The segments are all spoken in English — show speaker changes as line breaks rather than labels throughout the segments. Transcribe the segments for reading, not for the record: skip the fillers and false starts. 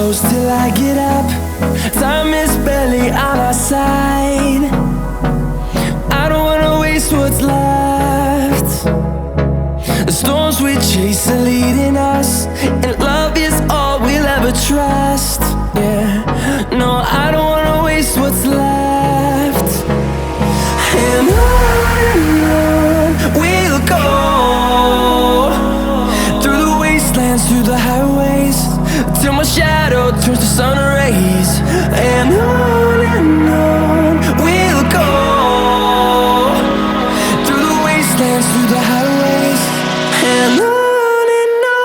close till I get up. Time is barely on our side. I don't wanna waste what's left. The storms we chase are leading us, and love is all we'll ever trust. Yeah, no, I don't wanna waste what's left. And on we'll go, through the wastelands, through the highways, till my shadow turns to sun rays. And on we'll go, through the wastelands, through the highways, and on we'll go.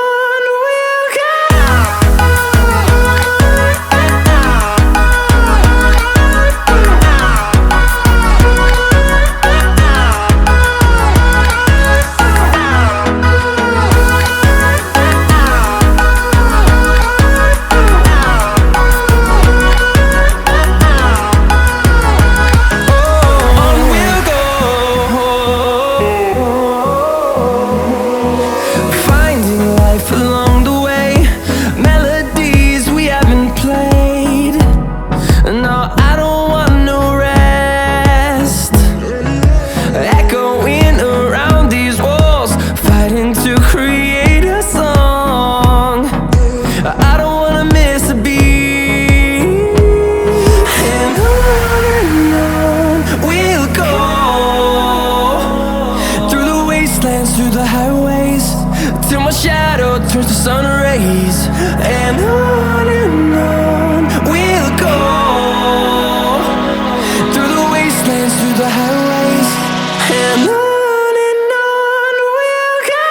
Through the highways, till my shadow turns to sun rays. And on we'll go, through the wastelands, through the highways, and on we'll go.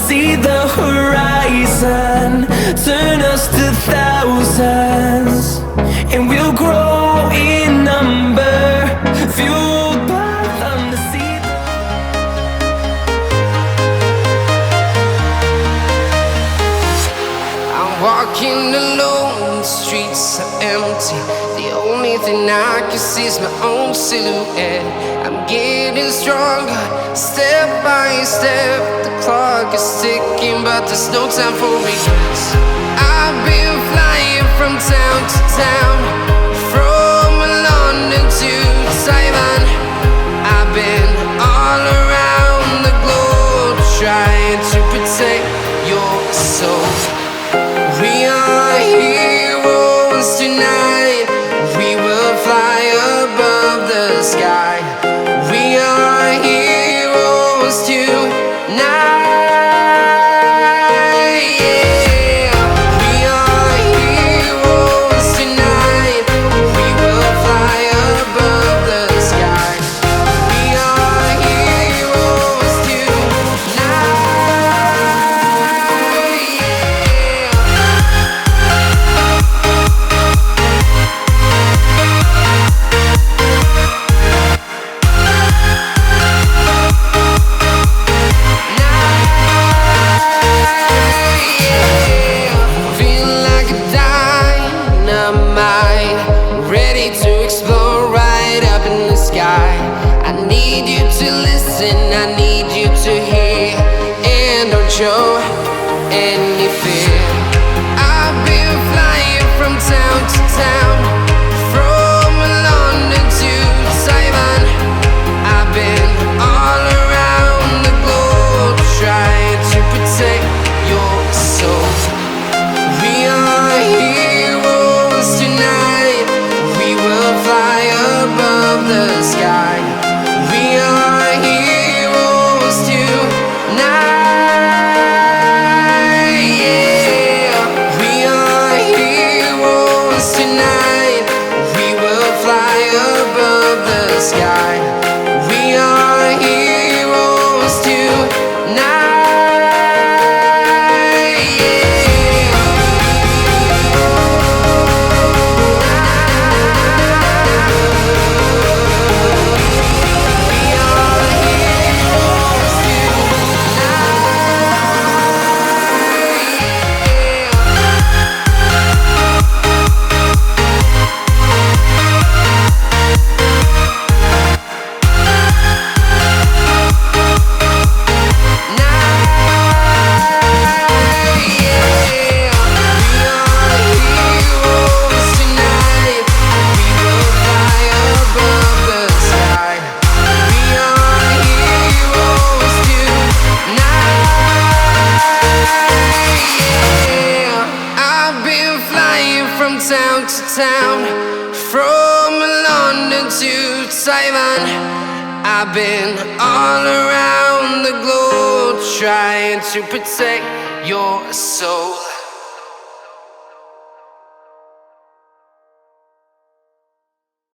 See the horizon, turn us to thousands, and we'll grow in number, fueled by them to see
I'm walking alone, the streets are empty. The only thing I can see is my own silhouette. I'm getting stronger, step by step. The clock is ticking, but there's no time for regrets. I've been flying from town to town, from London to Taiwan. I've been all around the globe, trying to protect your soul. We are heroes tonight. We will fly above the sky. We are heroes tonight. Show any fear. I've been flying from town to town, from London to Taiwan. I've been all around the globe, trying to protect your soul. We are heroes tonight. We will fly above the sky. We are heroes tonight. Sky. We are heroes tonight. Yeah. zeilen. I've been all around the globe trying to protect your soul.